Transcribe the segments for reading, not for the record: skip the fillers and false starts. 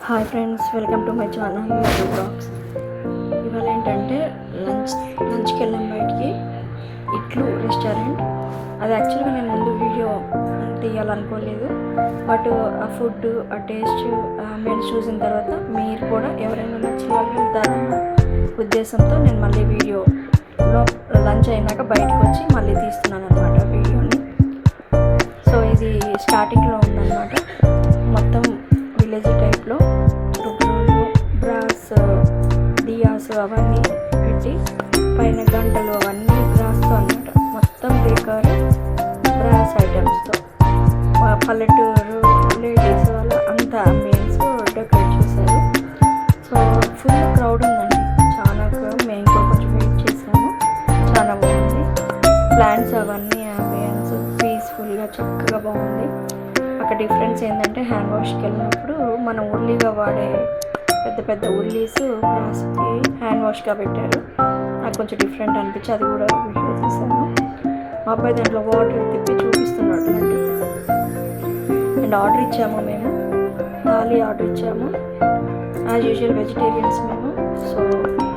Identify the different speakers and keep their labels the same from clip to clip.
Speaker 1: Hi friends, welcome to my channel YouTube blogs. ఇవాళ ఏంటంటే లంచ్కి వెళ్ళాం బయటికి. ఇట్లు రెస్టారెంట్. అది యాక్చువల్గా నేను ముందు వీడియో తీయాలనుకోలేదు, బట్ ఆ ఫుడ్, ఆ టేస్ట్ మెను చూసిన తర్వాత మీరు కూడా ఎవరైనా నచ్చిన వాళ్ళు వెళ్తారన్న ఉద్దేశంతో నేను మళ్ళీ వీడియోలో లంచ్ అయినాక బయటకు వచ్చి మళ్ళీ తీస్తున్నాను అనమాట వీడియోని. సో ఇది స్టార్టింగ్లో ఉందన్నమాట. మొత్తం విలేజ్ టైప్లో రుబ్బులు, బ్రాస్, డియాస్ అవన్నీ పెట్టి పైన గంటలు అవన్నీ బ్రాస్తో అనమాట. మొత్తం డెకర్ బ్రాస్ ఐటమ్స్తో పల్లెటూరు లేడీస్ అలా అంతా అంబియన్స్ డెకరేట్ చేశారు. సో ఫుల్ క్రౌడ్ ఉందండి, చాలా క్రౌడ్. మేము కూడా కొంచెం వెయిట్ చేసాము, చాలా బాగుంది. ప్లాంట్స్ అవన్నీ అంబియన్స్ పీస్ఫుల్గా చక్కగా బాగుంది. అక్కడ డిఫరెన్స్ ఏంటంటే హ్యాండ్ వాష్కి వెళ్ళినప్పుడు మనం ఉర్లీగా వాడే పెద్ద పెద్ద ఉర్లీస్ బ్రాస్కి హ్యాండ్ వాష్గా పెట్టారు. నాకు కొంచెం డిఫరెంట్ అనిపించి అది కూడా వీడియో తీసాను. మా అబ్బాయి దాంట్లో వాటర్ తిప్పి చూపిస్తున్నాడు నాకు. అండ్ ఆర్డర్ ఇచ్చాము, మేము థాలీ ఆర్డర్ ఇచ్చాము. యాజ్ యూజువల్ వెజిటేరియన్స్ మేము. సో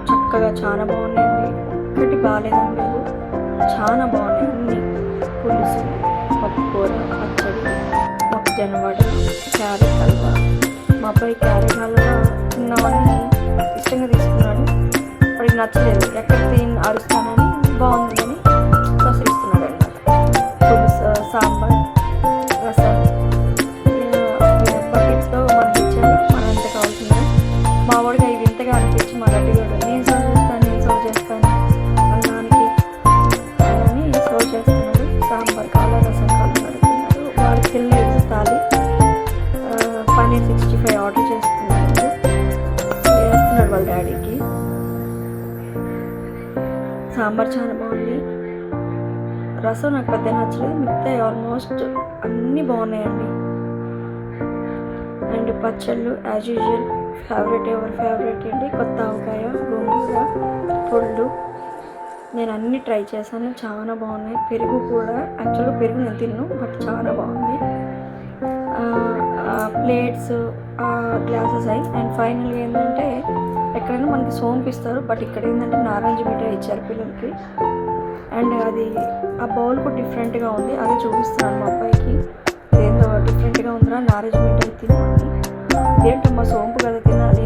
Speaker 1: చక్కగా చాలా బాగున్నాయండి, ఒకటి బాగాలేదని లేదు, చాలా బాగున్నాయి అన్నీ. పులుసు, పప్పుకూర, పచ్చడి, మొక్కజొన్న వడ, క్యారెట్ హల్వా. మా అబ్బాయి క్యారెట్ హల్వా తిన్నామని ఇష్టంగా తీసుకున్నాడు. వాడికి నచ్చలేదు, ఎక్కడ తిని అరుస్తానని బాగుందని ప్రసరిస్తున్నాడు అనమాట. పులుసు, సాంబార్, రసం బకెట్తో మనకి ఇచ్చారు, మనం ఎంత కావాల్సిందో. మా వాడికి అవి వింతగా అనిపించి మా రెడ్డిగాడు నేను సర్వ్ చేస్తాను అన్నానికి అని సర్వ్ చేస్తున్నాడు. సాంబార్ కావాలా, రసం కావాలని అడుగుతున్నాడు. వాడికి తెలియదు తాలి. పన్నీర్ 65 ఆర్డర్ చేస్తున్నాడు వాళ్ళ డాడీకి. సాంబార్ చాలా బాగుంది. రసం నాకు పెద్ద నచ్చలేదు, మిగతా ఆల్మోస్ట్ అన్నీ బాగున్నాయండి. అండ్ పచ్చళ్ళు యాజ్ యూజువల్ ఎవరి ఫేవరెట్ అండి. కొత్త ఆవకాయ, గోంగూర, పొళ్ళు నేను అన్నీ ట్రై చేశాను, చాలా బాగున్నాయి. పెరుగు కూడా, యాక్చువల్గా పెరుగు నేను తిన్ను, బట్ చాలా బాగుంది. ప్లేట్స్, గ్లాసెస్ అయ్యి. అండ్ ఫైనల్గా ఏంటంటే ఎక్కడైనా మనకి సోంపు ఇస్తారు, బట్ ఇక్కడ ఏంటంటే నారంజ మిఠాయి ఇచ్చారు పిల్లలకి. అండ్ అది ఆ బౌల్ కూడా డిఫరెంట్గా ఉంది, అదే చూపిస్తున్నాను మా అబ్బాయికి. ఇదేందో డిఫరెంట్గా ఉందిరా, నారంజ మిఠాయి తినాలి. ఇదేంటో మా సోంపు కదా తినాలి,